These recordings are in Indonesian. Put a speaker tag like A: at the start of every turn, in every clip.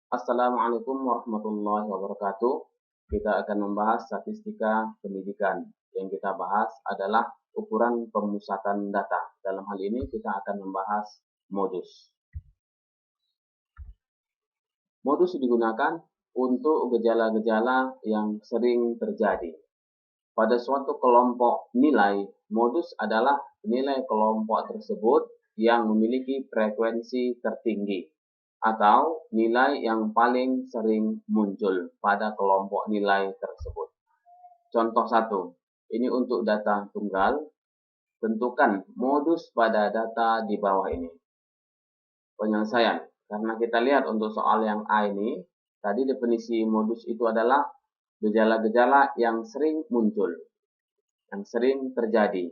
A: Assalamualaikum warahmatullahi wabarakatuh. Kita akan membahas statistika pendidikan. Yang kita bahas adalah ukuran pemusatan data. Dalam hal ini kita akan membahas modus. Modus digunakan untuk gejala-gejala yang sering terjadi. Pada suatu kelompok nilai, modus adalah nilai kelompok tersebut yang memiliki frekuensi tertinggi atau nilai yang paling sering muncul pada kelompok nilai tersebut. Contoh 1, ini untuk data tunggal, tentukan modus pada data di bawah ini. Penyelesaian, karena kita lihat untuk soal yang A ini, tadi definisi modus itu adalah gejala-gejala yang sering muncul, yang sering terjadi,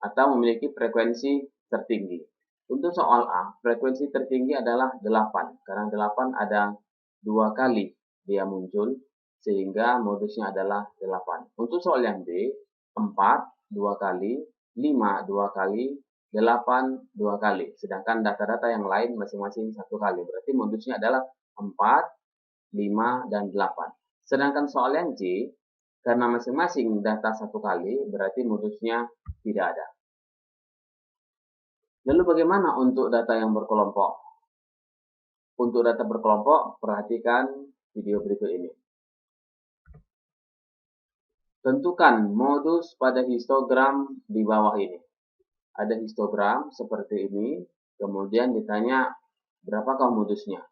A: atau memiliki frekuensi tertinggi. Untuk soal A, frekuensi tertinggi adalah 8, karena 8 ada 2 kali dia muncul, sehingga modusnya adalah 8. Untuk soal yang B, 4 2 kali, 5 2 kali, 8 2 kali. Sedangkan data-data yang lain masing-masing 1 kali. Berarti modusnya adalah 4, 5, dan 8. Sedangkan soal yang C, karena masing-masing data 1 kali, berarti modusnya tidak ada. Lalu bagaimana untuk data yang berkelompok? Untuk data berkelompok, perhatikan video berikut ini. Tentukan modus pada histogram di bawah ini. Ada histogram seperti ini, kemudian ditanya berapakah modusnya.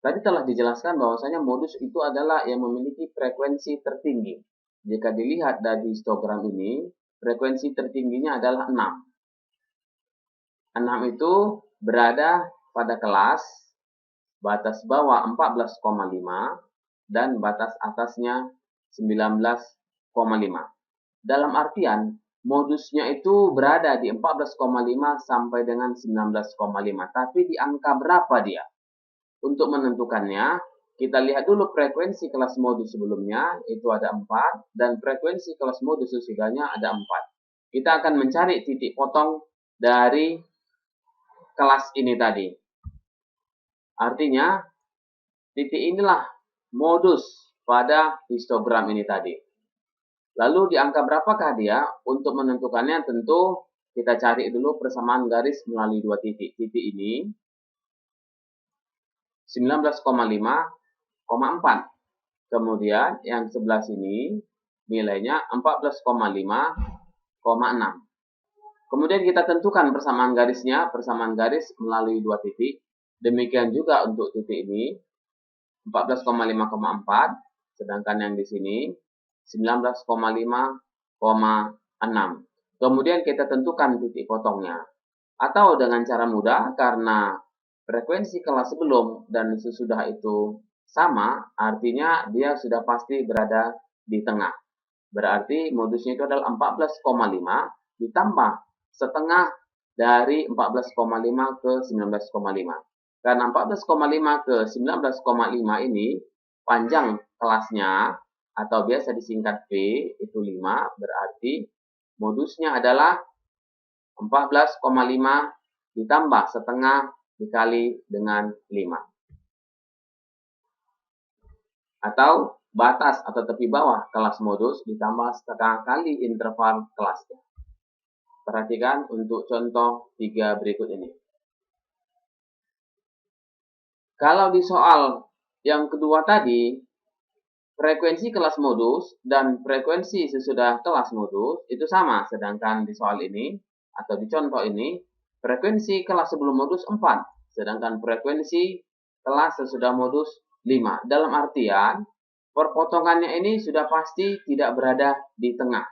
A: Tadi telah dijelaskan bahwasanya modus itu adalah yang memiliki frekuensi tertinggi. Jika dilihat dari histogram ini, frekuensi tertingginya adalah 6. 6 itu berada pada kelas, batas bawah 14,5 dan batas atasnya 19,5. Dalam artian, modusnya itu berada di 14,5 sampai dengan 19,5. Tapi di angka berapa dia? Untuk menentukannya, kita lihat dulu frekuensi kelas modus sebelumnya, itu ada 4, dan frekuensi kelas modus sesudahnya ada 4. Kita akan mencari titik potong dari kelas ini tadi. Artinya, titik inilah modus pada histogram ini tadi. Lalu di angka berapakah dia? Untuk menentukannya tentu kita cari dulu persamaan garis melalui 2 titik. Titik ini 19,5,4. Kemudian yang sebelah sini nilainya 14,5,6. Kemudian kita tentukan persamaan garisnya, persamaan garis melalui 2 titik. Demikian juga untuk titik ini 14,5,4, sedangkan yang di sini 19,5,6. Kemudian kita tentukan titik potongnya. Atau dengan cara mudah, karena frekuensi kelas sebelum dan sesudah itu sama, artinya dia sudah pasti berada di tengah. Berarti modusnya itu adalah 14,5 ditambah setengah dari 14,5 ke 19,5. Karena 14,5 ke 19,5 ini panjang kelasnya atau biasa disingkat V itu 5, berarti modusnya adalah 14,5 ditambah setengah dikali dengan 5. Atau batas atau tepi bawah kelas modus ditambah setengah kali interval kelasnya. Perhatikan untuk contoh 3 berikut ini. Kalau di soal yang kedua tadi, frekuensi kelas modus dan frekuensi sesudah kelas modus itu sama. Sedangkan di soal ini, atau di contoh ini, frekuensi kelas sebelum modus 4. Sedangkan frekuensi kelas sesudah modus 5. Dalam artian, perpotongannya ini sudah pasti tidak berada di tengah.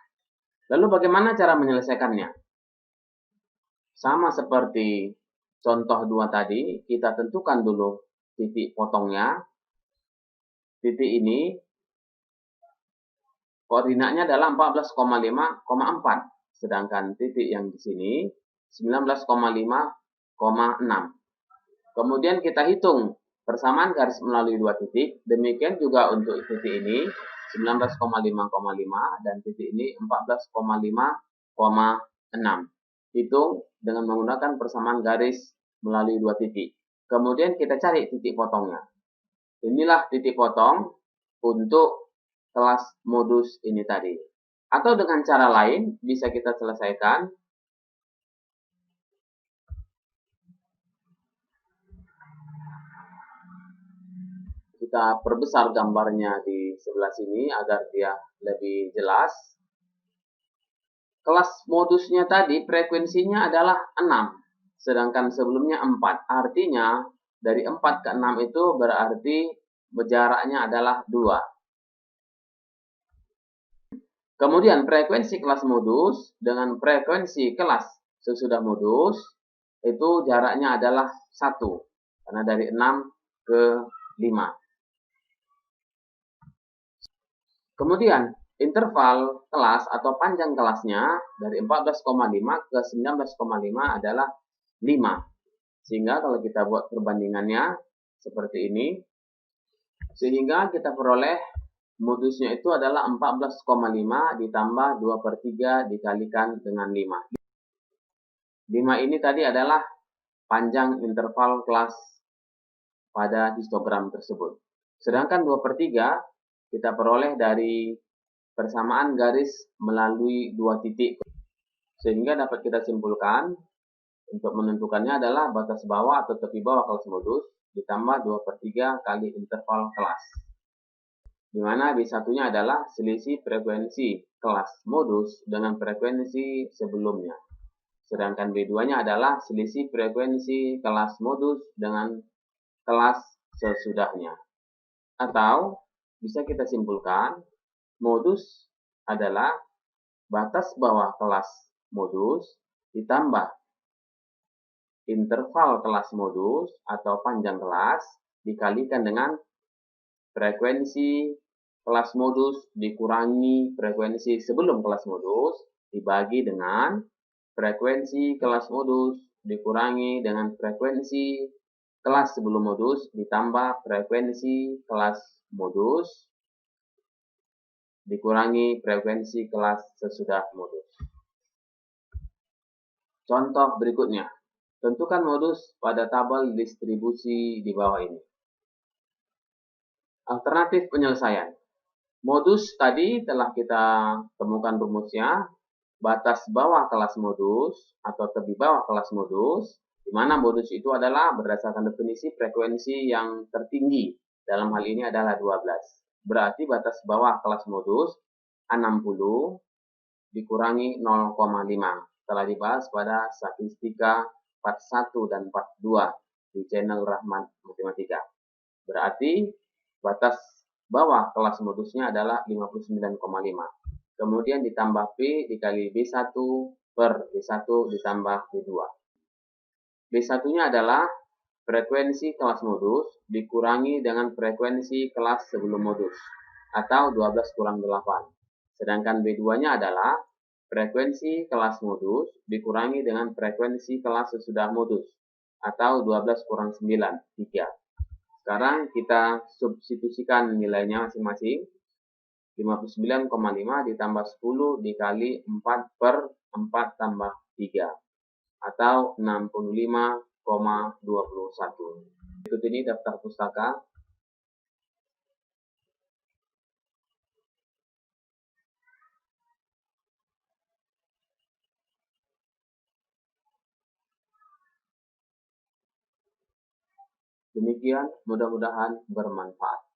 A: Lalu bagaimana cara menyelesaikannya? Sama seperti contoh 2 tadi, kita tentukan dulu titik potongnya. Titik ini koordinatnya adalah 14,5,4. Sedangkan titik yang di sini 19,5,6. Kemudian kita hitung persamaan garis melalui 2 titik. Demikian juga untuk titik ini 19,5,5 dan titik ini 14,5,6. Hitung dengan menggunakan persamaan garis melalui 2 titik. Kemudian kita cari titik potongnya. Inilah titik potong untuk kelas modus ini tadi. Atau dengan cara lain bisa kita selesaikan. Kita perbesar gambarnya di sebelah sini agar dia lebih jelas. Kelas modusnya tadi frekuensinya adalah 6, sedangkan sebelumnya 4. Artinya dari 4 ke 6 itu berarti jaraknya adalah 2. Kemudian frekuensi kelas modus dengan frekuensi kelas sesudah modus itu jaraknya adalah 1. Karena dari 6 ke 5. Kemudian interval kelas atau panjang kelasnya dari 14,5 ke 19,5 adalah 5. Sehingga kalau kita buat perbandingannya seperti ini, sehingga kita peroleh modusnya itu adalah 14,5 ditambah 2/3 dikalikan dengan 5. 5 ini tadi adalah panjang interval kelas pada histogram tersebut. Sedangkan 2/3 kita peroleh dari persamaan garis melalui 2 titik. Sehingga dapat kita simpulkan untuk menentukannya adalah batas bawah atau tepi bawah kelas modus ditambah 2/3 kali interval kelas. Di mana B1-nya adalah selisih frekuensi kelas modus dengan frekuensi sebelumnya. Sedangkan B2-nya adalah selisih frekuensi kelas modus dengan kelas sesudahnya. Atau bisa kita simpulkan, modus adalah batas bawah kelas modus ditambah interval kelas modus atau panjang kelas dikalikan dengan frekuensi kelas modus dikurangi frekuensi sebelum kelas modus dibagi dengan frekuensi kelas modus dikurangi dengan frekuensi kelas sebelum modus ditambah frekuensi kelas modus dikurangi frekuensi kelas sesudah modus. Contoh berikutnya. Tentukan modus pada tabel distribusi di bawah ini. Alternatif penyelesaian. Modus tadi telah kita temukan rumusnya. Batas bawah kelas modus atau tepi bawah kelas modus, di mana modus itu adalah berdasarkan definisi frekuensi yang tertinggi. Dalam hal ini adalah 12. Berarti batas bawah kelas modus 60 dikurangi 0,5. Telah dibahas pada statistika 41 dan 42 di channel Rahman Matematika. Berarti batas bawah kelas modusnya adalah 59,5. Kemudian ditambah P dikali B1 per B1 ditambah B2. B1-nya adalah frekuensi kelas modus dikurangi dengan frekuensi kelas sebelum modus, atau 12 kurang 8. Sedangkan B2-nya adalah frekuensi kelas modus dikurangi dengan frekuensi kelas sesudah modus, atau 12 kurang 9, 3. Sekarang kita substitusikan nilainya masing-masing. 59,5 ditambah 10 dikali 4 per 4 tambah 3. Atau 65,21. Berikut ini daftar pustaka. Demikian, mudah-mudahan bermanfaat.